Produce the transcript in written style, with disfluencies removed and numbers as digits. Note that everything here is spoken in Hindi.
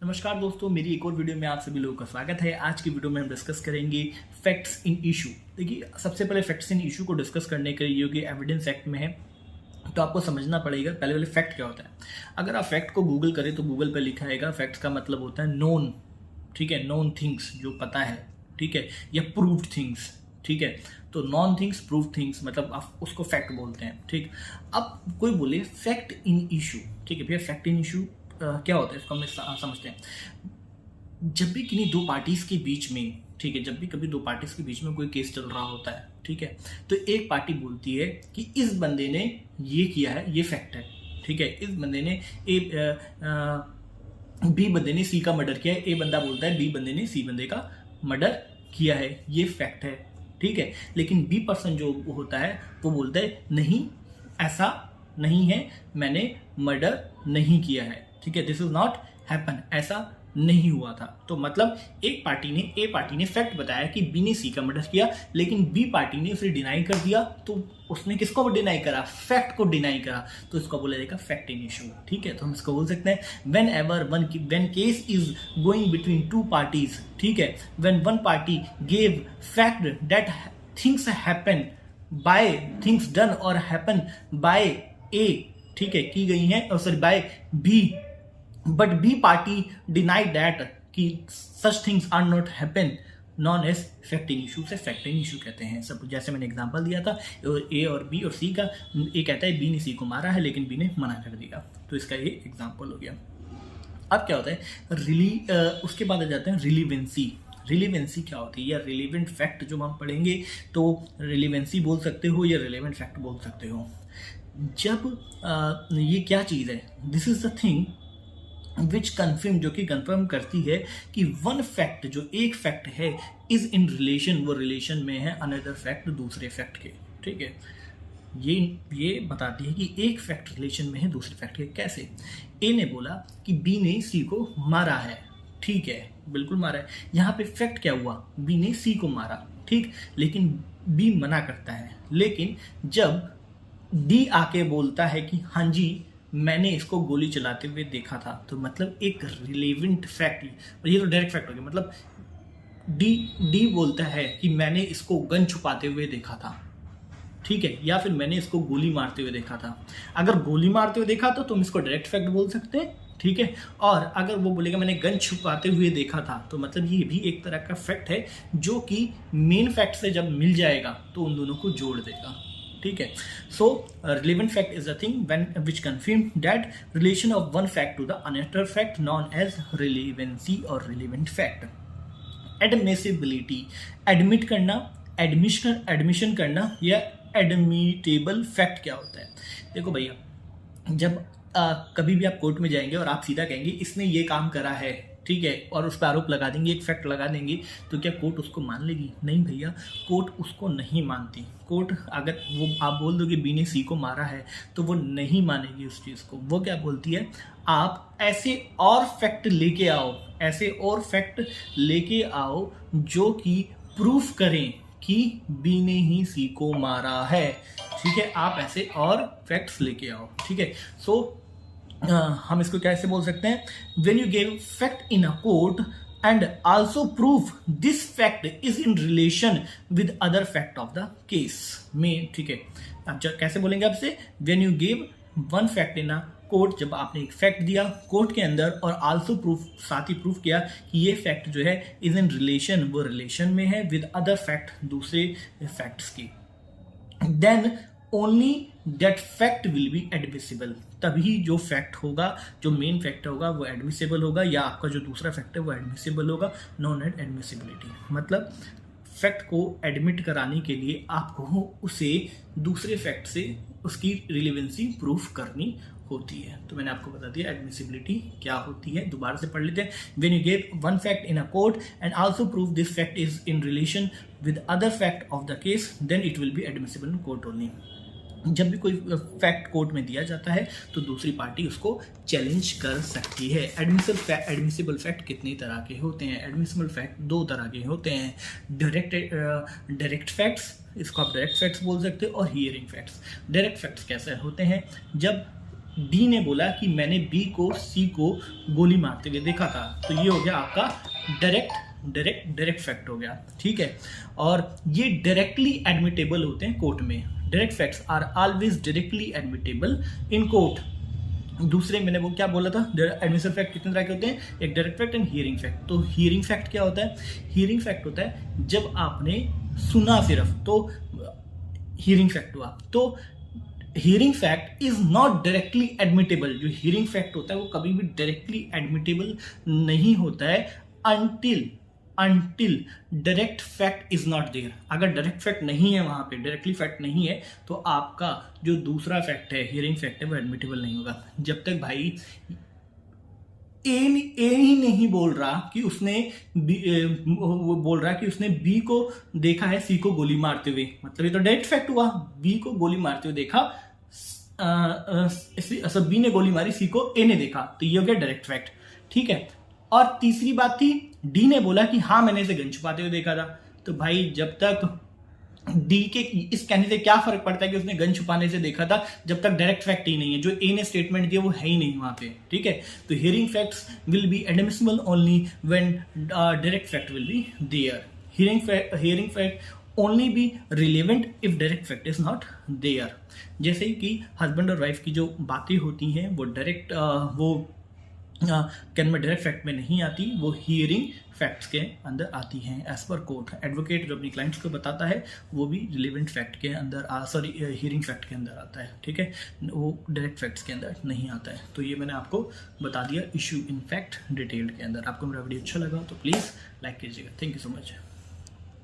नमस्कार दोस्तों, मेरी एक और वीडियो में आप सभी लोगों का स्वागत है। आज की वीडियो में हम डिस्कस करेंगे फैक्ट्स इन इशू। देखिए, सबसे पहले फैक्ट्स इन इशू को डिस्कस करने के लिए, क्योंकि एविडेंस एक्ट में है तो आपको समझना पड़ेगा पहले फैक्ट क्या होता है। अगर आप फैक्ट को गूगल करें तो गूगल पर लिखा आएगा फैक्ट्स का मतलब होता है नोन, ठीक है, नोन थिंग्स जो पता है, ठीक है, या प्रूव्ड थिंग्स, ठीक है। तो नॉन थिंग्स, प्रूव थिंग्स मतलब आप उसको फैक्ट बोलते हैं, ठीक। अब कोई बोले फैक्ट इन इशू, ठीक है भैया, फैक्ट इन इशू क्या होता है इसको हम समझते हैं। जब भी किन्हीं दो पार्टीज के बीच में, ठीक है, जब भी कभी दो पार्टीज के बीच में कोई केस चल रहा होता है, ठीक है, तो एक पार्टी बोलती है कि इस बंदे ने ये किया है, ये फैक्ट है, ठीक है, इस बंदे ने बी बंदे ने सी का मर्डर किया है। ए बंदा बोलता है बी बंदे ने सी बंदे का मर्डर किया है, ये फैक्ट है, ठीक है। लेकिन बी पर्सन जो होता है वो बोलता है नहीं, ऐसा नहीं है, मैंने मर्डर नहीं किया है, ठीक है, दिस इज नॉट हैपन, ऐसा नहीं हुआ था। तो मतलब ए पार्टी ने फैक्ट बताया कि बी ने सी का मर्डर किया, लेकिन बी पार्टी ने उसे डिनाई कर दिया। तो उसने किसको डिनाई करा? फैक्ट को डिनाई करा। तो इसको बोला जाएगा फैक्ट इन इशू, ठीक है। तो हम इसको बोल सकते हैं when case is going between two parties, ठीक है, when one party gave fact that things happen by, things done और हैपन बाय ए, ठीक है, की गई हैं, और sorry by B, but B party denied that कि such things are not happen, non as fact in issue. से फैक्ट इन इशू कहते हैं। सब जैसे मैंने एग्जांपल दिया था, ए और बी और सी का, ए कहता है बी ने सी को मारा है लेकिन बी ने मना कर दिया, तो इसका ये एग्जांपल हो गया। अब क्या होता है उसके बाद आ जाते हैं रिलीवेंसी। रिलीवेंसी क्या होती है, या रिलेवेंट फैक्ट जो हम पढ़ेंगे, तो रिलीवेंसी बोल सकते हो या रिलेवेंट फैक्ट बोल सकते हो। जब ये क्या चीज़ है, this is the thing which confirm, जो कि कन्फर्म करती है कि वन फैक्ट, जो एक फैक्ट है, इज इन रिलेशन, वो रिलेशन में है अनदर फैक्ट, दूसरे फैक्ट के, ठीक है। ये बताती है कि एक फैक्ट रिलेशन में है दूसरे फैक्ट के। कैसे? ए ने बोला कि बी ने सी को मारा है, ठीक है, बिल्कुल मारा है। यहाँ पे फैक्ट क्या हुआ? बी ने सी को मारा, ठीक, लेकिन बी मना करता है। लेकिन जब डी आके बोलता है कि हाँ जी मैंने इसको गोली चलाते हुए देखा था, तो मतलब एक रिलेवेंट फैक्ट, और ये तो डायरेक्ट फैक्ट हो गया। मतलब डी बोलता है कि मैंने इसको गन छुपाते हुए देखा था, ठीक है, या फिर मैंने इसको गोली मारते हुए देखा था। अगर गोली मारते हुए देखा तो तुम इसको डायरेक्ट फैक्ट बोल सकते हैं, ठीक है। और अगर वो बोलेगा मैंने गन छुपाते हुए देखा था, तो मतलब ये भी एक तरह का फैक्ट है जो कि मेन फैक्ट से जब मिल जाएगा तो उन दोनों को जोड़ देगा, ठीक है। So relevant fact is a thing when which confirm that relation of one fact to the another fact, non as relevancy और रिलेवेंट फैक्ट। एडमिसिबिलिटी, एडमिट करना, एडमिशन करना, या एडमिटेबल फैक्ट क्या होता है? देखो भैया, जब कभी भी आप कोर्ट में जाएंगे और आप सीधा कहेंगे इसने ये काम करा है, ठीक है, और उस पर आरोप लगा देंगे, एक फैक्ट लगा देंगे, तो क्या कोर्ट उसको मान लेगी? नहीं भैया, कोर्ट उसको नहीं मानती। कोर्ट अगर वो आप बोल दो कि बी ने सी को मारा है, तो वो नहीं मानेगी उस चीज़ को। वो क्या बोलती है, आप ऐसे और फैक्ट लेके आओ, ऐसे और फैक्ट लेके आओ जो कि प्रूफ करें कि बी ने ही सी को मारा है, ठीक है, आप ऐसे और फैक्ट्स लेके आओ, ठीक है। सो हम इसको कैसे बोल सकते हैं? When you give fact in a court and also proof this fact is in relation with other fact of the case में, ठीक है। अब कैसे बोलेंगे आपसे? When you give one fact in a court, जब आपने एक फैक्ट दिया कोर्ट के अंदर और आल्सो प्रूफ, साथ ही प्रूफ किया कि ये फैक्ट जो है इज इन रिलेशन, वो रिलेशन में है विद अदर फैक्ट, दूसरे फैक्ट्स की, then only that fact will be admissible. तभी जो फैक्ट होगा, जो मेन फैक्ट होगा, वो एडमिसिबल होगा, या आपका जो दूसरा फैक्ट है वो एडमिसिबल होगा, नॉन एड एडमिसिबिलिटी। मतलब फैक्ट को एडमिट कराने के लिए आपको उसे दूसरे फैक्ट से उसकी रिलेवेंसी प्रूफ करनी होती है। तो मैंने आपको बता दिया एडमिसिबिलिटी क्या होती है। दोबारा से पढ़ लेते हैं। When you give one fact in a court and also prove this fact is in relation with other fact of the case, then it will be admissible in court only. जब भी कोई फैक्ट कोर्ट में दिया जाता है तो दूसरी पार्टी उसको चैलेंज कर सकती है। एडमिसिबल फैक्ट कितने तरह के होते हैं? एडमिसिबल फैक्ट दो तरह के होते हैं, डायरेक्ट फैक्ट्स, इसको आप डायरेक्ट फैक्ट्स बोल सकते हो, और हियरिंग फैक्ट्स। डायरेक्ट फैक्ट्स कैसे होते हैं? जब डी ने बोला कि मैंने बी को सी को गोली मारते हुए देखा था, तो ये हो गया आपका डायरेक्ट फैक्ट हो गया, ठीक है। और ये डायरेक्टली एडमिटेबल होते हैं कोर्ट में। Direct facts are always directly admittable in court. दूसरे मैंने वो क्या बोला था, एडमिशन फैक्ट कितने तरह के होते हैं, एक direct fact and hearing fact. तो हियरिंग फैक्ट क्या होता है, हियरिंग फैक्ट होता है जब आपने सुना सिर्फ, तो हियरिंग फैक्ट हुआ। तो hearing fact is not directly admittable. जो हियरिंग फैक्ट होता है वो कभी भी डायरेक्टली एडमिटेबल नहीं होता है until direct fact is not there. अगर डायरेक्ट फैक्ट नहीं है, वहां पे डायरेक्टली फैक्ट नहीं है, तो आपका जो दूसरा फैक्ट है, हियरिंग फैक्ट है, वो एडमिटेबल नहीं होगा। जब तक भाई ए ही नहीं बोल रहा कि उसने वो बोल रहा है कि उसने बी को देखा है सी को गोली मारते हुए, मतलब ये तो डायरेक्ट फैक्ट हुआ। बी को गोली मारते हुए देखा, बी ने गोली मारी, सी को ए ने देखा, तो ये हो गया डायरेक्ट फैक्ट, ठीक है। और तीसरी बात थी, डी ने बोला कि हाँ मैंने इसे गन छुपाते हुए देखा था। तो भाई जब तक डी के इस कहने से क्या फर्क पड़ता है कि उसने गन छुपाने से देखा था, जब तक डायरेक्ट फैक्ट ही नहीं है। जो ए ने स्टेटमेंट दिया वो है ही नहीं वहां पे, ठीक है। तो hearing facts will be admissible only when direct fact will be there. Hearing fact only be relevant if direct fact is not there. जैसे कि हस्बैंड और वाइफ की जो बातें होती हैं वो डायरेक्ट वो कैन में डायरेक्ट फैक्ट में नहीं आती, वो हियरिंग फैक्ट्स के अंदर आती हैं एज पर कोर्ट। एडवोकेट जो अपनी क्लाइंट्स को बताता है वो भी रिलेवेंट फैक्ट के अंदर हियरिंग फैक्ट के अंदर आता है, ठीक है, वो डायरेक्ट फैक्ट्स के अंदर नहीं आता है। तो ये मैंने आपको बता दिया इशू इन फैक्ट डिटेल्ड के अंदर। आपको मेरा वीडियो अच्छा लगा तो प्लीज़ लाइक कीजिएगा। Thank you so much.